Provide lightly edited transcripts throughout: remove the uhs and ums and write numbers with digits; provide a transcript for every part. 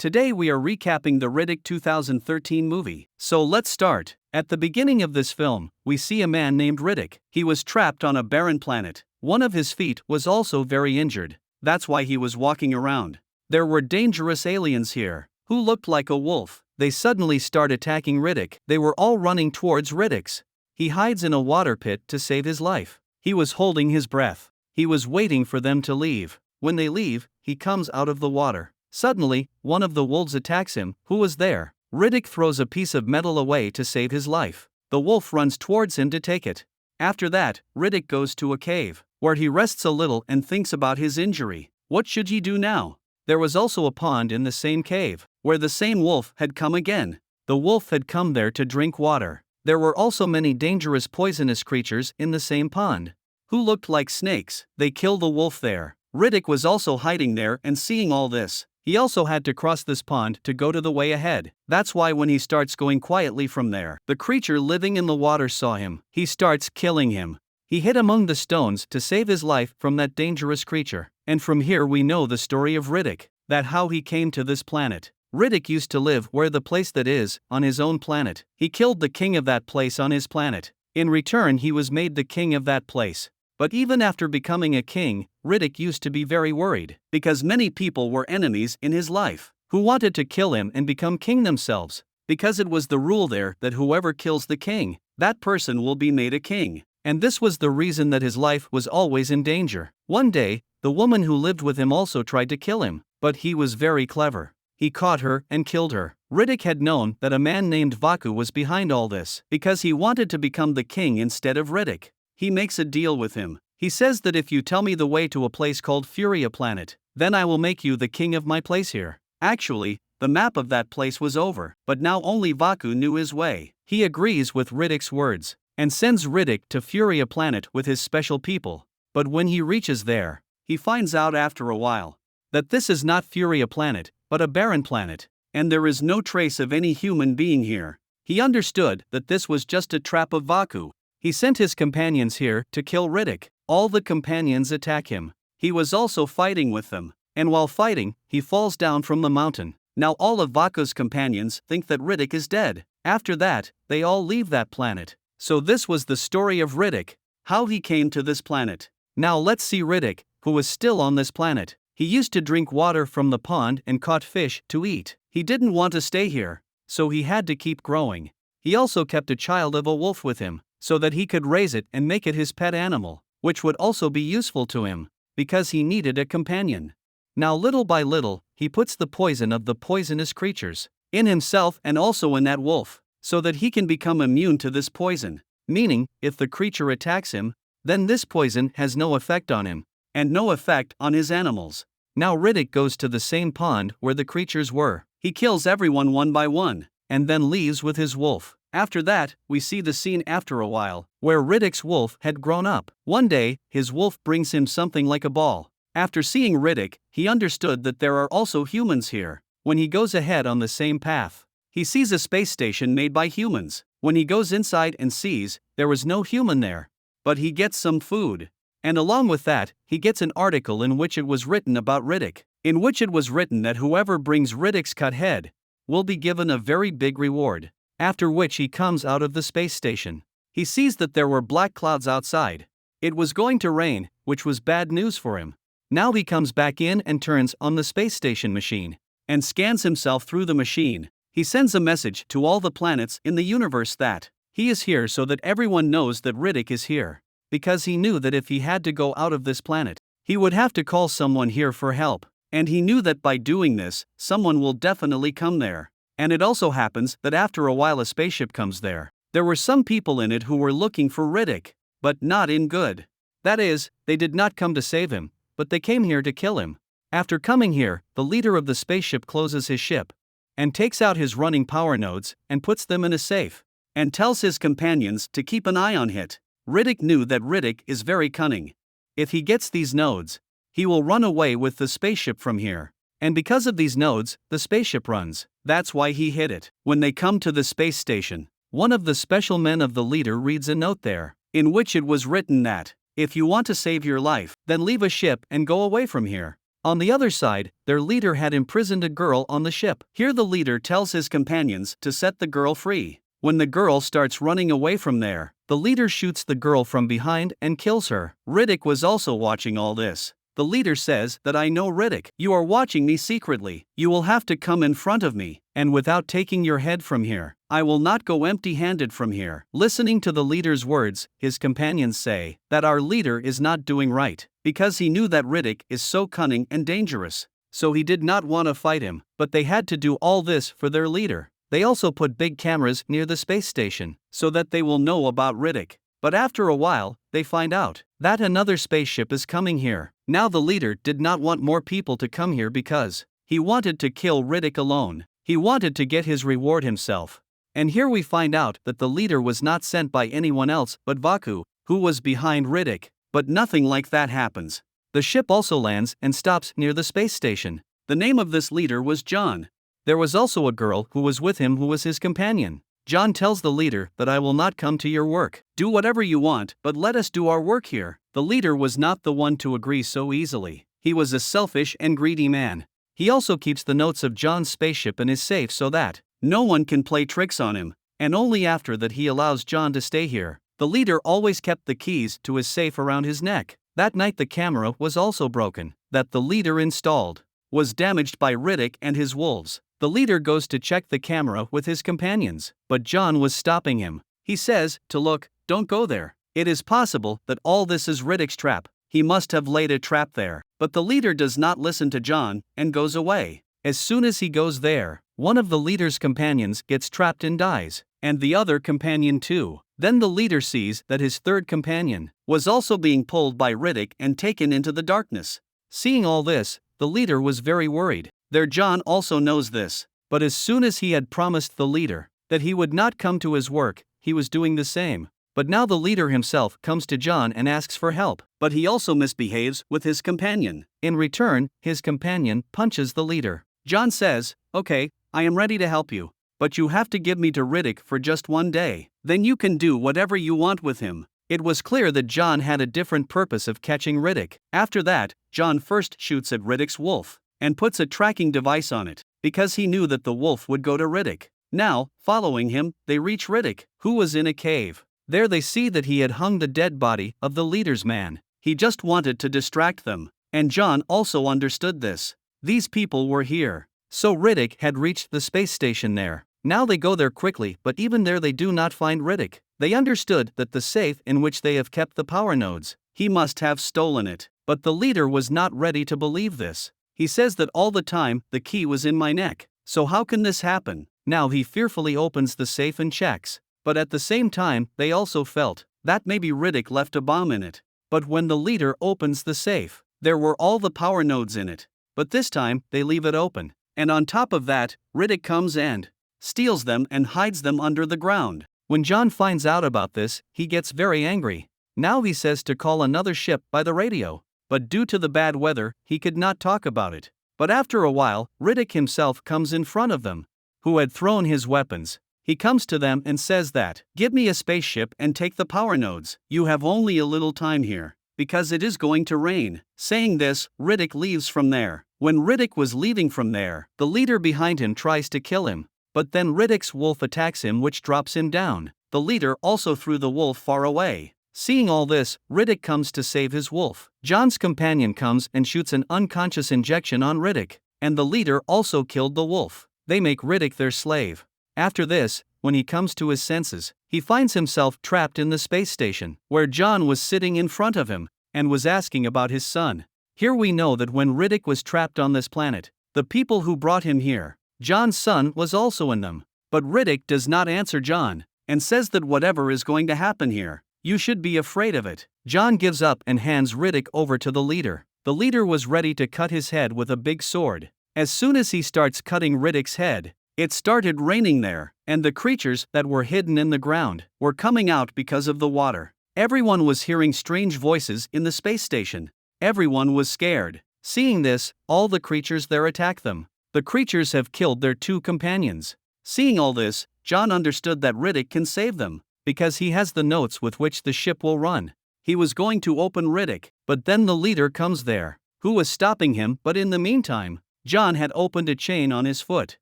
Today we are recapping the Riddick 2013 movie. So let's start. At the beginning of this film, we see a man named Riddick. He was trapped on a barren planet. One of his feet was also very injured. That's why he was walking around. There were dangerous aliens here, who looked like a wolf. They suddenly start attacking Riddick. They were all running towards Riddick's. He hides in a water pit to save his life. He was holding his breath. He was waiting for them to leave. When they leave, he comes out of the water. Suddenly, one of the wolves attacks him. Who was there? Riddick throws a piece of metal away to save his life. The wolf runs towards him to take it. After that, Riddick goes to a cave, where he rests a little and thinks about his injury. What should he do now? There was also a pond in the same cave, where the same wolf had come again. The wolf had come there to drink water. There were also many dangerous poisonous creatures in the same pond, who looked like snakes. They killed the wolf there. Riddick was also hiding there and seeing all this. He also had to cross this pond to go to the way ahead. That's why when he starts going quietly from there, the creature living in the water saw him. He starts killing him. He hid among the stones to save his life from that dangerous creature. And from here we know the story of Riddick, that how he came to this planet. Riddick used to live where the place that is, on his own planet. He killed the king of that place on his planet. In return he was made the king of that place. But even after becoming a king, Riddick used to be very worried, because many people were enemies in his life, who wanted to kill him and become king themselves, because it was the rule there that whoever kills the king, that person will be made a king. And this was the reason that his life was always in danger. One day, the woman who lived with him also tried to kill him, but he was very clever. He caught her and killed her. Riddick had known that a man named Vaku was behind all this, because he wanted to become the king instead of Riddick. He makes a deal with him. He says that if you tell me the way to a place called Furia Planet, then I will make you the king of my place here. Actually, the map of that place was over, but now only Vaku knew his way. He agrees with Riddick's words, and sends Riddick to Furia Planet with his special people. But when he reaches there, he finds out after a while that this is not Furia Planet, but a barren planet, and there is no trace of any human being here. He understood that this was just a trap of Vaku. He sent his companions here to kill Riddick. All the companions attack him. He was also fighting with them, and while fighting, he falls down from the mountain. Now all of Vaku's companions think that Riddick is dead. After that, they all leave that planet. So this was the story of Riddick, how he came to this planet. Now let's see Riddick, who was still on this planet. He used to drink water from the pond and caught fish to eat. He didn't want to stay here, so he had to keep growing. He also kept a child of a wolf with him, so that he could raise it and make it his pet animal, which would also be useful to him, because he needed a companion. Now little by little, he puts the poison of the poisonous creatures in himself and also in that wolf, so that he can become immune to this poison, meaning, if the creature attacks him, then this poison has no effect on him, and no effect on his animals. Now Riddick goes to the same pond where the creatures were. He kills everyone one by one, and then leaves with his wolf. After that, we see the scene after a while, where Riddick's wolf had grown up. One day, his wolf brings him something like a ball. After seeing Riddick, he understood that there are also humans here. When he goes ahead on the same path, he sees a space station made by humans. When he goes inside and sees, there was no human there. But he gets some food. And along with that, he gets an article in which it was written about Riddick, in which it was written that whoever brings Riddick's cut head will be given a very big reward. After which he comes out of the space station. He sees that there were black clouds outside. It was going to rain, which was bad news for him. Now he comes back in and turns on the space station machine, and scans himself through the machine. He sends a message to all the planets in the universe that he is here so that everyone knows that Riddick is here. Because he knew that if he had to go out of this planet, he would have to call someone here for help. And he knew that by doing this, someone will definitely come there. And it also happens that after a while a spaceship comes there. There were some people in it who were looking for Riddick, but not in good. That is, they did not come to save him, but they came here to kill him. After coming here, the leader of the spaceship closes his ship, and takes out his running power nodes and puts them in a safe, and tells his companions to keep an eye on it. Riddick knew that Riddick is very cunning. If he gets these nodes, he will run away with the spaceship from here. And because of these nodes, the spaceship runs. That's why he hid it. When they come to the space station, one of the special men of the leader reads a note there, in which it was written that, if you want to save your life, then leave a ship and go away from here. On the other side, their leader had imprisoned a girl on the ship. Here the leader tells his companions to set the girl free. When the girl starts running away from there, the leader shoots the girl from behind and kills her. Riddick was also watching all this. The leader says that I know Riddick. You are watching me secretly. You will have to come in front of me, and without taking your head from here. I will not go empty-handed from here. Listening to the leader's words, his companions say that our leader is not doing right, because he knew that Riddick is so cunning and dangerous. So he did not want to fight him, but they had to do all this for their leader. They also put big cameras near the space station, so that they will know about Riddick. But after a while, they find out that another spaceship is coming here. Now the leader did not want more people to come here because he wanted to kill Riddick alone. He wanted to get his reward himself. And here we find out that the leader was not sent by anyone else but Vaku, who was behind Riddick. But nothing like that happens. The ship also lands and stops near the space station. The name of this leader was John. There was also a girl who was with him who was his companion. John tells the leader that I will not come to your work. Do whatever you want, but let us do our work here. The leader was not the one to agree so easily. He was a selfish and greedy man. He also keeps the notes of John's spaceship in his safe so that no one can play tricks on him, and only after that he allows John to stay here. The leader always kept the keys to his safe around his neck. That night the camera was also broken, that the leader installed, was damaged by Riddick and his wolves. The leader goes to check the camera with his companions, but John was stopping him. He says to look, don't go there. It is possible that all this is Riddick's trap. He must have laid a trap there. But the leader does not listen to John and goes away. As soon as he goes there, one of the leader's companions gets trapped and dies, and the other companion too. Then the leader sees that his third companion was also being pulled by Riddick and taken into the darkness. Seeing all this, the leader was very worried. There John also knows this, but as soon as he had promised the leader that he would not come to his work, he was doing the same. But now the leader himself comes to John and asks for help, but he also misbehaves with his companion. In return, his companion punches the leader. John says, okay, I am ready to help you, but you have to give me to Riddick for just one day. Then you can do whatever you want with him. It was clear that John had a different purpose of catching Riddick. After that, John first shoots at Riddick's wolf and puts a tracking device on it, because he knew that the wolf would go to Riddick. Now, following him, they reach Riddick, who was in a cave. There they see that he had hung the dead body of the leader's man. He just wanted to distract them, and John also understood this. These people were here. So Riddick had reached the space station there. Now they go there quickly, but even there they do not find Riddick. They understood that the safe in which they have kept the power nodes, he must have stolen it. But the leader was not ready to believe this. He says that all the time the key was in my neck. So how can this happen? Now he fearfully opens the safe and checks. But at the same time, they also felt that maybe Riddick left a bomb in it. But when the leader opens the safe, there were all the power nodes in it. But this time, they leave it open. And on top of that, Riddick comes and steals them and hides them under the ground. When John finds out about this, he gets very angry. Now he says to call another ship by the radio. But due to the bad weather, he could not talk about it. But after a while, Riddick himself comes in front of them, who had thrown his weapons. He comes to them and says that, give me a spaceship and take the power nodes. You have only a little time here, because it is going to rain. Saying this, Riddick leaves from there. When Riddick was leaving from there, the leader behind him tries to kill him. But then Riddick's wolf attacks him, which drops him down. The leader also threw the wolf far away. Seeing all this, Riddick comes to save his wolf. John's companion comes and shoots an unconscious injection on Riddick, and the leader also killed the wolf. They make Riddick their slave. After this, when he comes to his senses, he finds himself trapped in the space station, where John was sitting in front of him, and was asking about his son. Here we know that when Riddick was trapped on this planet, the people who brought him here, John's son was also in them. But Riddick does not answer John, and says that whatever is going to happen here, you should be afraid of it. John gives up and hands Riddick over to the leader. The leader was ready to cut his head with a big sword. As soon as he starts cutting Riddick's head, it started raining there, and the creatures that were hidden in the ground were coming out because of the water. Everyone was hearing strange voices in the space station. Everyone was scared. Seeing this, all the creatures there attack them. The creatures have killed their two companions. Seeing all this, John understood that Riddick can save them, because he has the notes with which the ship will run. He was going to open Riddick, but then the leader comes there, who was stopping him, but in the meantime, John had opened a chain on his foot.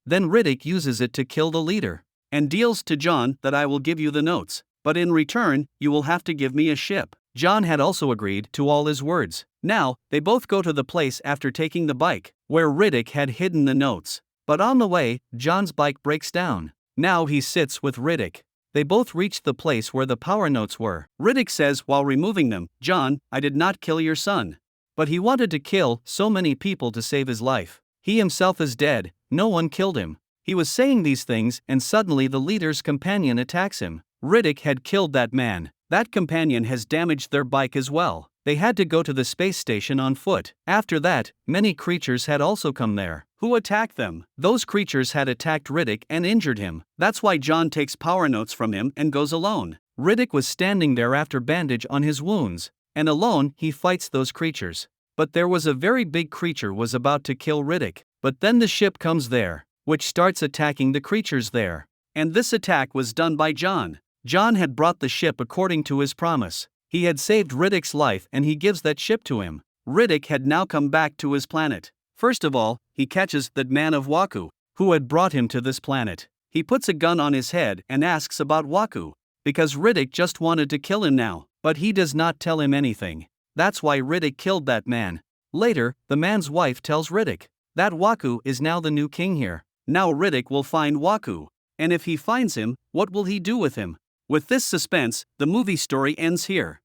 Then Riddick uses it to kill the leader, and deals to John that I will give you the notes, but in return, you will have to give me a ship. John had also agreed to all his words. Now, they both go to the place after taking the bike, where Riddick had hidden the notes. But on the way, John's bike breaks down. Now he sits with Riddick. They both reach the place where the power notes were. Riddick says while removing them, "John, I did not kill your son. But he wanted to kill so many people to save his life. He himself is dead, no one killed him." He was saying these things and suddenly the leader's companion attacks him. Riddick had killed that man. That companion has damaged their bike as well. They had to go to the space station on foot. After that, many creatures had also come there. Who attacked them? Those creatures had attacked Riddick and injured him. That's why John takes power notes from him and goes alone. Riddick was standing there after bandage on his wounds, and alone he fights those creatures. But there was a very big creature was about to kill Riddick. But then the ship comes there, which starts attacking the creatures there. And this attack was done by John. John had brought the ship according to his promise. He had saved Riddick's life and he gives that ship to him. Riddick had now come back to his planet. First of all, he catches that man of Waku, who had brought him to this planet. He puts a gun on his head and asks about Waku, because Riddick just wanted to kill him now, but he does not tell him anything. That's why Riddick killed that man. Later, the man's wife tells Riddick that Waku is now the new king here. Now Riddick will find Waku. And if he finds him, what will he do with him? With this suspense, the movie story ends here.